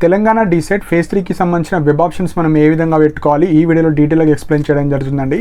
Telangana DEECET phase 3కి సంబంధించిన web options మనం ఏ విధంగా పెట్టుకోవాలి ఈ వీడియోలో డీటెయిల్గా ఎక్స్ప్లెయిన్ చేయడం జరుగుతుందండి.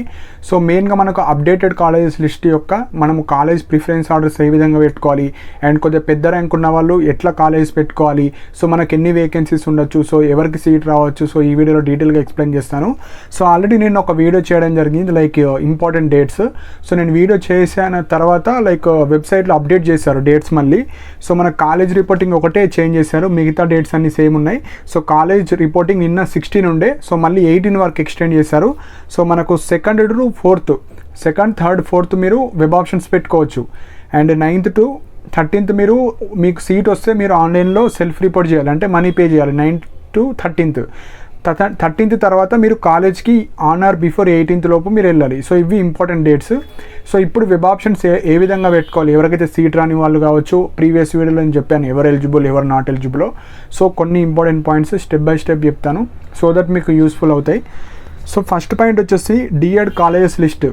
సో మెయిన్గా మనకు అప్డేటెడ్ కాలేజెస్ లిస్ట్ యొక్క మనము కాలేజ్ ప్రిఫరెన్స్ ఆర్డర్స్ ఏ విధంగా పెట్టుకోవాలి అండ్ కొద్దిగా పెద్ద ర్యాంక్ ఉన్న వాళ్ళు ఎట్లా కాలేజ్ పెట్టుకోవాలి, సో మనకు ఎన్ని వేకెన్సీస్ ఉండొచ్చు, సో ఎవరికి సీట్ రావచ్చు, సో ఈ వీడియోలో డీటెయిల్గా ఎక్స్ప్లెయిన్ చేస్తాను. సో ఆల్రెడీ నేను ఒక వీడియో చేయడం జరిగింది లైక్ ఇంపార్టెంట్ డేట్స్. సో నేను వీడియో చేసిన తర్వాత లైక్ వెబ్సైట్లో అప్డేట్ చేశారు డేట్స్ మళ్ళీ. సో మన కాలేజ్ రిపోర్టింగ్ ఒకటే చేంజ్ చేశారు, మిగతా డేట్స్ అన్ని సేమ్ ఉన్నాయి. సో కాలేజ్ రిపోర్టింగ్ నిన్న 16 ఉండే, సో మళ్ళీ 18 వరకు ఎక్స్టెండ్ చేశారు. సో మనకు second to fourth, second third fourth మీరు వెబ్ ఆప్షన్స్ పెట్టుకోవచ్చు. అండ్ 9th to 13th మీకు సీట్ వస్తే మీరు ఆన్లైన్లో సెల్ఫ్ రిపోర్ట్ చేయాలి, అంటే మనీ పే చేయాలి. 9th to 13th తర్వాత మీరు కాలేజ్కి ఆన్ ఆర్ బిఫోర్ 18th లోపు మీరు వెళ్ళాలి. సో ఇవి ఇంపార్టెంట్ డేట్స్. సో ఇప్పుడు వెబ్ ఆప్షన్స్ ఏ విధంగా పెట్టుకోవాలి, ఎవరికైతే సీట్ రాని వాళ్ళు కావచ్చు, ప్రీవియస్ వీడియోలో నేను చెప్పాను ఎవరు ఎలిజిబుల్ ఎవరు నాట్ ఎలిజిబుల్. సో కొన్ని important points step by step చెప్తాను సో దట్ మీకు యూస్ఫుల్ అవుతాయి. సో ఫస్ట్ పాయింట్ వచ్చేసి డిఎడ్ కాలేజెస్ లిస్ట్.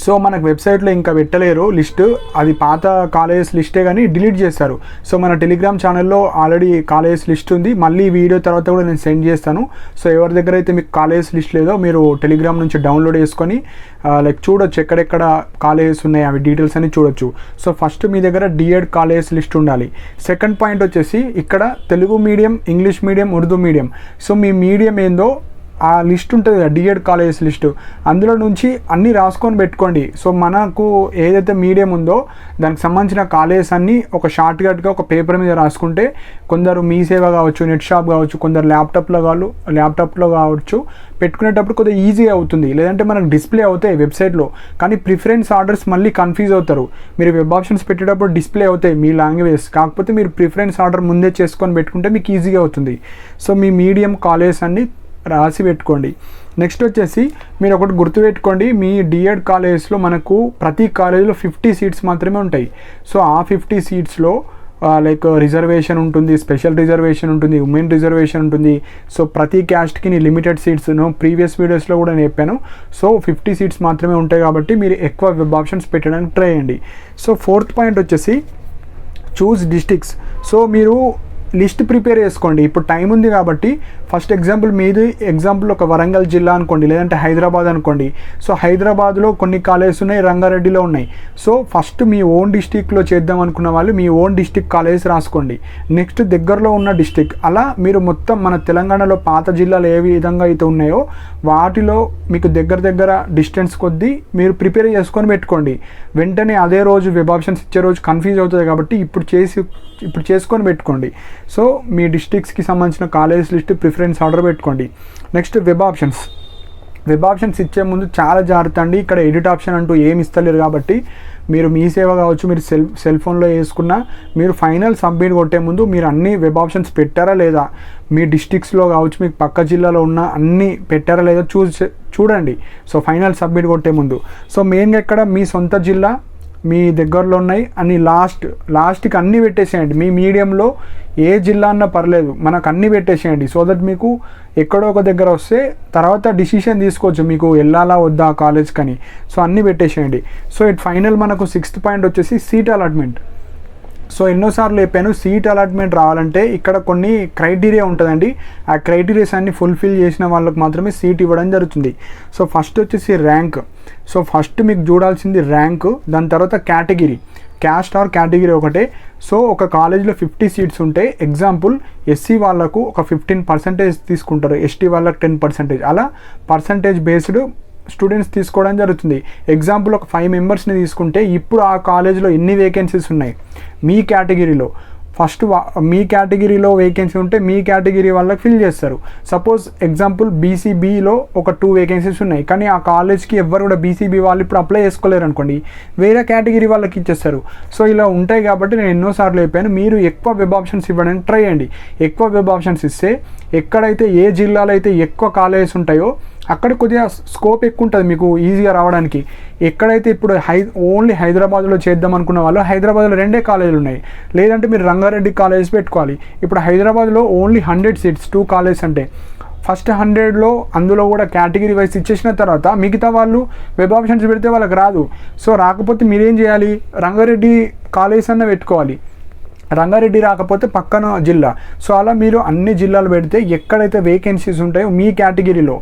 సో మనకు వెబ్సైట్లో ఇంకా పెట్టలేరు లిస్ట్, అది పాత కాలేజెస్ లిస్టే కానీ డిలీట్ చేస్తారు. సో మన టెలిగ్రామ్ ఛానల్లో ఆల్రెడీ కాలేజెస్ లిస్ట్ ఉంది, మళ్ళీ వీడియో తర్వాత కూడా నేను సెండ్ చేస్తాను. సో ఎవరి దగ్గర అయితే మీకు కాలేజెస్ లిస్ట్ లేదో మీరు టెలిగ్రామ్ నుంచి డౌన్లోడ్ చేసుకొని లైక్ చూడొచ్చు ఎక్కడెక్కడ కాలేజెస్ ఉన్నాయి అవి డీటెయిల్స్ అని చూడొచ్చు. సో ఫస్ట్ మీ దగ్గర డిఎడ్ కాలేజెస్ లిస్ట్ ఉండాలి. సెకండ్ పాయింట్ వచ్చేసి ఇక్కడ Telugu medium, English medium, Urdu medium. So మీ మీడియం ఏందో ఆ లిస్ట్ ఉంటుంది కదా డిఎడ్ కాలేజెస్ లిస్టు, అందులో నుంచి అన్నీ రాసుకొని పెట్టుకోండి. సో మనకు ఏదైతే మీడియం ఉందో దానికి సంబంధించిన కాలేజెస్ అన్నీ ఒక షార్ట్కట్గా ఒక పేపర్ మీద రాసుకుంటే కొందరు మీ సేవ కావచ్చు, నెట్ షాప్ కావచ్చు, కొందరు ల్యాప్టాప్లో కావచ్చు పెట్టుకునేటప్పుడు కొద్దిగా ఈజీ అవుతుంది. లేదంటే మనకు డిస్ప్లే అవుతాయి వెబ్సైట్లో, కానీ ప్రిఫరెన్స్ ఆర్డర్స్ మళ్ళీ కన్ఫ్యూజ్ అవుతారు. మీరు వెబ్ ఆప్షన్స్ పెట్టేటప్పుడు డిస్ప్లే అవుతాయి మీ లాంగ్వేజ్, కాకపోతే మీరు ప్రిఫరెన్స్ ఆర్డర్ ముందే చేసుకొని పెట్టుకుంటే మీకు ఈజీగా అవుతుంది. సో మీ మీడియం కాలేజెస్ అన్నీ రాసి పెట్టుకోండి. నెక్స్ట్ వచ్చేసి మీరు ఒకటి గుర్తుపెట్టుకోండి, మీ డిఎడ్ కాలేజెస్లో మనకు ప్రతి కాలేజీలో 50 సీట్స్ మాత్రమే ఉంటాయి. సో ఆ 50 సీట్స్లో లైక్ రిజర్వేషన్ ఉంటుంది, స్పెషల్ రిజర్వేషన్ ఉంటుంది, ఉమెన్ రిజర్వేషన్ ఉంటుంది. సో ప్రతి క్యాస్ట్కి లిమిటెడ్ సీట్స్ ప్రీవియస్ వీడియోస్లో కూడా నేను చెప్పాను. సో 50 సీట్స్ మాత్రమే ఉంటాయి కాబట్టి మీరు ఎక్కువ వెబ్ ఆప్షన్స్ పెట్టడానికి ట్రై చేయండి. సో ఫోర్త్ పాయింట్ వచ్చేసి చూస్ డిస్ట్రిక్ట్స్. సో మీరు లిస్ట్ ప్రిపేర్ చేసుకోండి, ఇప్పుడు టైం ఉంది కాబట్టి. ఫస్ట్ ఎగ్జాంపుల్ ఒక వరంగల్ జిల్లా అనుకోండి, లేదంటే హైదరాబాద్ అనుకోండి. సో హైదరాబాద్లో కొన్ని కాలేజెస్ ఉన్నాయి, రంగారెడ్డిలో ఉన్నాయి. సో ఫస్ట్ మీ ఓన్ డిస్టిక్లో చేద్దాం అనుకున్న వాళ్ళు మీ ఓన్ డిస్టిక్ కాలేజెస్ రాసుకోండి. నెక్స్ట్ దగ్గరలో ఉన్న డిస్టిక్, అలా మీరు మొత్తం మన తెలంగాణలో పాత జిల్లాలు ఏ విధంగా అయితే ఉన్నాయో వాటిలో మీకు దగ్గర డిస్టెన్స్ కొద్దీ మీరు ప్రిపేర్ చేసుకొని పెట్టుకోండి. వెంటనే అదే రోజు వెబ్ ఆప్షన్స్ ఇచ్చే రోజు కన్ఫ్యూజ్ అవుతుంది కాబట్టి ఇప్పుడు చేసుకొని పెట్టుకోండి. సో మీ డిస్ట్రిక్ట్స్కి సంబంధించిన కాలేజ్ లిస్ట్ ప్రిఫరెన్స్ ఆర్డర్ పెట్టుకోండి. నెక్స్ట్ వెబ్ ఆప్షన్స్ ఇచ్చే ముందు చాలా జాగ్రత్త అండి. ఇక్కడ ఎడిట్ ఆప్షన్ అంటూ ఏమి ఇస్తలేరు కాబట్టి మీరు మీ సేవ కావచ్చు, మీరు సెల్ ఫోన్లో వేసుకున్నా మీరు ఫైనల్ సబ్మిట్ కొట్టే ముందు మీరు అన్ని వెబ్ ఆప్షన్స్ పెట్టారా లేదా, మీ డిస్ట్రిక్ట్స్లో కావచ్చు, మీకు పక్క జిల్లాలో ఉన్న అన్నీ పెట్టారా లేదా చూడండి. సో ఫైనల్ సబ్మిట్ కొట్టే ముందు. సో మెయిన్గా ఇక్కడ మీ సొంత జిల్లా మీ దగ్గరలో ఉన్నాయి అన్ని లాస్ట్కి అన్నీ పెట్టేసేయండి. మీ మీడియంలో ఏ జిల్లా అన్నా పర్లేదు, మనకు అన్నీ పెట్టేసేయండి. సో దట్ మీకు ఎక్కడో ఒక దగ్గర వస్తే తర్వాత డిసిషన్ తీసుకోవచ్చు మీకు వెళ్ళాలా వద్దా కాలేజ్ కానీ. సో అన్నీ పెట్టేసేయండి. సో ఇట్ ఫైనల్ మనకు 6th పాయింట్ వచ్చేసి సీట్ అలాట్మెంట్. సో ఎన్నోసార్లు చెప్పాను, సీట్ అలాట్మెంట్ రావాలంటే ఇక్కడ కొన్ని క్రైటీరియా ఉంటుందండి. ఆ క్రైటీరియాస్ అన్ని ఫుల్ఫిల్ చేసిన వాళ్ళకి మాత్రమే సీట్ ఇవ్వడం జరుగుతుంది. సో ఫస్ట్ వచ్చేసి ర్యాంక్. సో ఫస్ట్ మీకు చూడాల్సింది ర్యాంకు, దాని తర్వాత కేటగిరీ, క్యాస్ట్ ఆర్ కేటగిరీ ఒకటే. సో ఒక కాలేజ్లో 50 సీట్స్ ఉంటే ఎగ్జాంపుల్ ఎస్సీ వాళ్ళకు ఒక 15% తీసుకుంటారు, ఎస్టీ వాళ్ళకు 10%, అలా పర్సంటేజ్ బేస్డ్ స్టూడెంట్స్ తీసుకోవడం జరుగుతుంది. ఎగ్జాంపుల్ ఒక 5 మెంబర్స్ని తీసుకుంటే ఇప్పుడు ఆ కాలేజ్లో ఎన్ని వేకెన్సీస్ ఉన్నాయి మీ కేటగిరీలో, ఫస్ట్ మీ కేటగిరీలో వేకెన్సీ ఉంటే మీ కేటగిరీ వాళ్ళకి ఫిల్ చేస్తారు. సపోజ్ ఎగ్జాంపుల్ బీసీబీలో ఒక 2 వేకెన్సీస్ ఉన్నాయి, కానీ ఆ కాలేజ్కి ఎవ్వరు కూడా బీసీబీ వాళ్ళు ఇప్పుడు అప్లై చేసుకోలేరు అనుకోండి, వేరే కేటగిరీ వాళ్ళకి ఇచ్చేస్తారు. సో ఇలా ఉంటాయి కాబట్టి నేను ఎన్నోసార్లు చెప్పాను, మీరు ఎక్కువ వెబ్ ఆప్షన్స్ ఇవ్వడానికి ట్రై చేయండి. ఎక్కువ వెబ్ ఆప్షన్స్ ఇస్తే ఎక్కడైతే ఏ జిల్లాలో అయితే ఎక్కువ కాలేజెస్ ఉంటాయో అక్కడ కొద్దిగా స్కోప్ ఎక్కువ ఉంటుంది మీకు ఈజీగా రావడానికి. ఎక్కడైతే ఇప్పుడు ఓన్లీ హైదరాబాద్లో చేద్దాం అనుకున్న వాళ్ళు హైదరాబాద్లో 2 కాలేజీలు ఉన్నాయి, లేదంటే మీరు రంగారెడ్డి కాలేజెస్ పెట్టుకోవాలి. ఇప్పుడు హైదరాబాద్లో ఓన్లీ 100 సీట్స్ 2 కాలేజెస్ అంటే ఫస్ట్ 100లో అందులో కూడా కేటగిరీ వైజ్ ఇచ్చేసిన తర్వాత మిగతా వాళ్ళు వెబ్ ఆప్షన్స్ పెడితే వాళ్ళకి రాదు. సో రాకపోతే మీరేం చేయాలి, రంగారెడ్డి కాలేజెస్ అన్న పెట్టుకోవాలి. రంగారెడ్డి రాకపోతే పక్కన జిల్లా. సో అలా మీరు అన్ని జిల్లాలు పెడితే ఎక్కడైతే వేకెన్సీస్ ఉంటాయో మీ కేటగిరీలో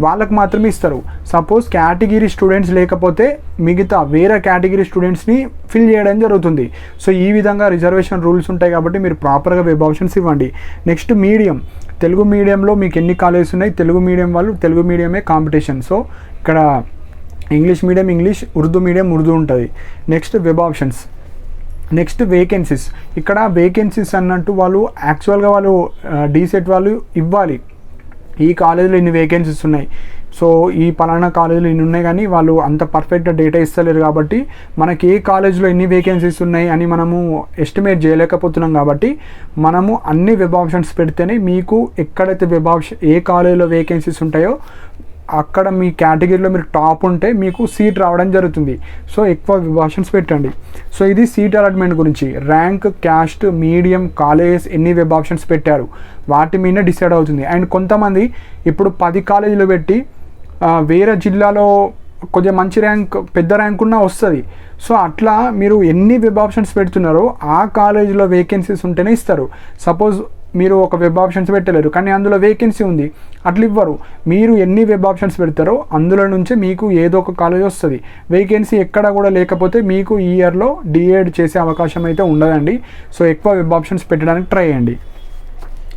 వాళ్ళకి మాత్రమే ఇస్తారు. సపోజ్ కేటగిరీ స్టూడెంట్స్ లేకపోతే మిగతా వేరే కేటగిరీ స్టూడెంట్స్ని ఫిల్ చేయడం జరుగుతుంది. సో ఈ విధంగా రిజర్వేషన్ రూల్స్ ఉంటాయి కాబట్టి మీరు ప్రాపర్గా వెబ్ ఆప్షన్స్ ఇవ్వండి. నెక్స్ట్ మీడియం, తెలుగు మీడియంలో మీకు ఎన్ని కాలేజెస్ ఉన్నాయి, తెలుగు మీడియం వాళ్ళు తెలుగు మీడియమే కాంపిటీషన్. సో ఇక్కడ English medium English, Urdu medium Urdu ఉంటుంది. Next web options. Next vacancies. ఇక్కడ వేకెన్సీస్ అన్నట్టు వాళ్ళు యాక్చువల్గా వాళ్ళు డీసెట్ వాళ్ళు ఇవ్వాలి, ఈ కాలేజీలో ఇన్ని వేకెన్సీస్ ఉన్నాయి, సో ఈ పలానా కాలేజీలో ఇన్ని ఉన్నాయి, కానీ వాళ్ళు అంత పర్ఫెక్ట్గా డేటా ఇస్తలేరు కాబట్టి మనకి ఏ కాలేజీలో ఎన్ని వేకెన్సీస్ ఉన్నాయి అని మనము ఎస్టిమేట్ చేయలేకపోతున్నాం. కాబట్టి మనము అన్ని వెబ్ ఆప్షన్స్ పెడితేనే మీకు ఎక్కడైతే వెబ్ ఆప్షన్ ఏ కాలేజీలో వేకెన్సీస్ ఉంటాయో అక్కడ మీ కేటగిరీలో మీరు టాప్ ఉంటే మీకు సీట్ రావడం జరుగుతుంది. సో ఎక్కువ వెబ్ ఆప్షన్స్ పెట్టండి. సో ఇది సీట్ అలాట్మెంట్ గురించి. ర్యాంక్, క్యాస్ట్, మీడియం, కాలేజెస్ ఎన్ని వెబ్ ఆప్షన్స్ పెట్టారు వాటి మీద డిసైడ్ అవుతుంది. అండ్ కొంతమంది ఇప్పుడు 10 కాలేజీలు పెట్టి వేరే జిల్లాలో కొద్దిగా మంచి ర్యాంక్ పెద్ద ర్యాంక్ ఉన్నా వస్తుంది. సో అట్లా మీరు ఎన్ని వెబ్ ఆప్షన్స్ పెడుతున్నారో ఆ కాలేజీలో వేకెన్సీస్ ఉంటేనే ఇస్తారు. సపోజ్ మీరు ఒక వెబ్ ఆప్షన్స్ పెట్టలేరు కానీ అందులో వేకెన్సీ ఉంది, అట్లా ఇవ్వరు. మీరు ఎన్ని వెబ్ ఆప్షన్స్ పెడతారో అందులో నుంచే మీకు ఏదో ఒక కాలేజ్ వస్తుంది. వేకెన్సీ ఎక్కడ కూడా లేకపోతే మీకు ఈ ఇయర్లో డిఎడ్ చేసే అవకాశం అయితే ఉండదండి. సో ఎక్కువ వెబ్ ఆప్షన్స్ పెట్టడానికి ట్రై చేయండి.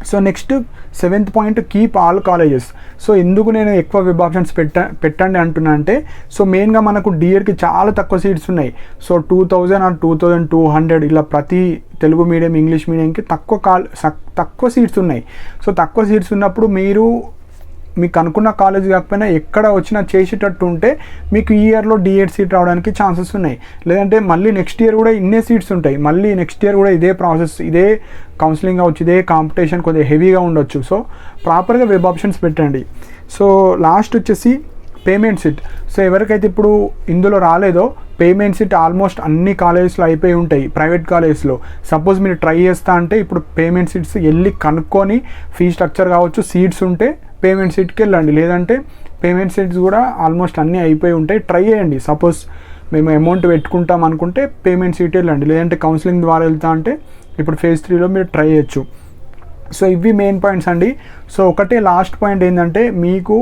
So next 7th point, keep all colleges. So ఎందుకు నేను ఎక్కువ వెబ్ ఆప్షన్స్ పెట్టండి అంటున్నా అంటే, సో మెయిన్గా మనకు డిఎడ్కి చాలా తక్కువ సీట్స్ ఉన్నాయి. సో 2000 or 2200 ఇలా ప్రతి తెలుగు మీడియం ఇంగ్లీష్ మీడియంకి తక్కువ సీట్స్ ఉన్నాయి. సో తక్కువ సీట్స్ ఉన్నప్పుడు మీకు అనుకున్న కాలేజ్ కాకపోయినా ఎక్కడ వచ్చినా చేసేటట్టు ఉంటే మీకు ఈ ఇయర్లో డిఎడ్ సీట్ రావడానికి ఛాన్సెస్ ఉన్నాయి. లేదంటే మళ్ళీ నెక్స్ట్ ఇయర్ కూడా ఇన్నే సీట్స్ ఉంటాయి, మళ్ళీ నెక్స్ట్ ఇయర్ కూడా ఇదే ప్రాసెస్, ఇదే కౌన్సిలింగ్ అవ్వచ్చు, ఇదే కాంపిటీషన్ కొద్దిగా హెవీగా ఉండొచ్చు. సో ప్రాపర్గా వెబ్ ఆప్షన్స్ పెట్టండి. సో లాస్ట్ వచ్చేసి పేమెంట్ సీట్. సో ఎవరికైతే ఇప్పుడు ఇందులో రాలేదో పేమెంట్ సీట్ ఆల్మోస్ట్ అన్ని కాలేజెస్లో అయిపోయి ఉంటాయి. ప్రైవేట్ కాలేజెస్లో సపోజ్ మీరు ట్రై చేస్తా అంటే ఇప్పుడు పేమెంట్ సీట్స్ వెళ్ళి కనుక్కొని ఫీ స్ట్రక్చర్ కావచ్చు, సీట్స్ ఉంటే పేమెంట్ సీట్కి వెళ్ళండి. లేదంటే పేమెంట్ సీట్స్ కూడా ఆల్మోస్ట్ అన్నీ అయిపోయి ఉంటాయి, ట్రై చేయండి. సపోజ్ మేము అమౌంట్ పెట్టుకుంటాం అనుకుంటే పేమెంట్ సీట్ వెళ్ళండి. లేదంటే కౌన్సిలింగ్ ద్వారా వెళ్తా అంటే ఇప్పుడు ఫేజ్ 3లో మీరు ట్రై చేయొచ్చు. సో ఇవి మెయిన్ పాయింట్స్ అండి. సో ఒకటే లాస్ట్ పాయింట్ ఏంటంటే మీకు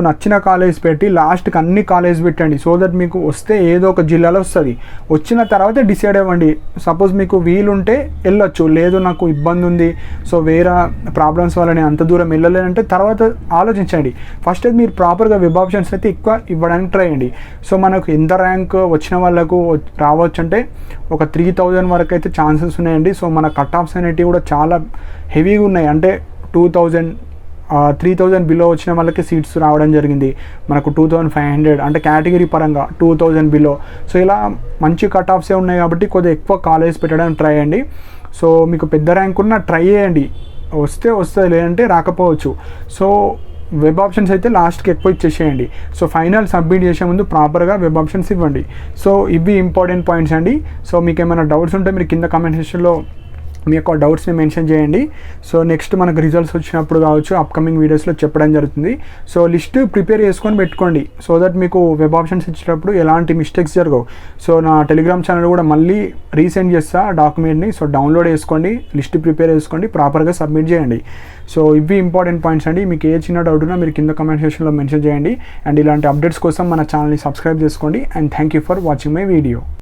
నచ్చిన కాలేజ్ పెట్టి లాస్ట్కి అన్ని కాలేజ్ పెట్టండి. సో దట్ మీకు వస్తే ఏదో ఒక జిల్లాలో వస్తుంది. వచ్చిన తర్వాత డిసైడ్ అవ్వండి. సపోజ్ మీకు వీలుంటే వెళ్ళొచ్చు, లేదు నాకు ఇబ్బంది ఉంది, సో వేరే ప్రాబ్లమ్స్ వల్ల నేను అంత దూరం వెళ్ళలేనంటే తర్వాత ఆలోచించండి. ఫస్ట్ అయితే మీరు ప్రాపర్గా వెబ్ ఆప్షన్స్ అయితే ఎక్కువ ఇవ్వడానికి ట్రై చేయండి. సో మనకు ఎంత ర్యాంక్ వచ్చిన వాళ్ళకు రావచ్చు అంటే ఒక 3000 వరకు అయితే ఛాన్సెస్ ఉన్నాయండి. సో మన కట్ ఆఫ్స్ అనేటివి కూడా చాలా హెవీగా ఉన్నాయి. అంటే 3000 బిలో వచ్చిన వాళ్ళకి సీట్స్ రావడం జరిగింది. మనకు 2500 అంటే కేటగిరీ పరంగా 2000 బిలో. సో ఇలా మంచి కట్ ఆఫ్సే ఉన్నాయి కాబట్టి కొద్దిగా ఎక్కువ కాలేజ్ పెట్టడానికి ట్రై చేయండి. సో మీకు పెద్ద ర్యాంక్ ఉన్న ట్రై చేయండి, వస్తుంది, లేదంటే రాకపోవచ్చు. సో వెబ్ ఆప్షన్స్ అయితే లాస్ట్కి ఎక్కువ ఇచ్చేసేయండి. సో ఫైనల్ సబ్మిట్ చేసే ముందు ప్రాపర్గా వెబ్ ఆప్షన్స్ ఇవ్వండి. సో ఇవి ఇంపార్టెంట్ పాయింట్స్ అండి. సో మీకు ఏమైనా డౌట్స్ ఉంటే మీరు కింద కామెంట్ సెక్షన్లో మీ యొక్క డౌట్స్ని మెన్షన్ చేయండి. సో నెక్స్ట్ మనకు రిజల్ట్స్ వచ్చినప్పుడు కావచ్చు అప్కమింగ్ వీడియోస్లో చెప్పడం జరుగుతుంది. సో లిస్ట్ ప్రిపేర్ చేసుకొని పెట్టుకోండి, సో దట్ మీకు వెబ్ ఆప్షన్స్ ఇచ్చేటప్పుడు ఎలాంటి మిస్టేక్స్ జరగవు. సో నా టెలిగ్రామ్ ఛానల్ కూడా మళ్ళీ రీసెండ్ చేస్తా డాక్యుమెంట్ని. సో డౌన్లోడ్ చేసుకోండి, లిస్ట్ ప్రిపేర్ చేసుకోండి, ప్రాపర్గా సబ్మిట్ చేయండి. సో ఇవి ఇంపార్టెంట్ పాయింట్స్ అండి. మీకు ఏ చిన్న డౌట్ ఉన్నా మీరు కింద కామెంట్ సెక్షన్లో మెన్షన్ చేయండి. అండ్ ఇలాంటి అప్డేట్స్ కోసం మన ఛానల్ని సబ్స్క్రైబ్ చేసుకోండి. And thank you for watching my video.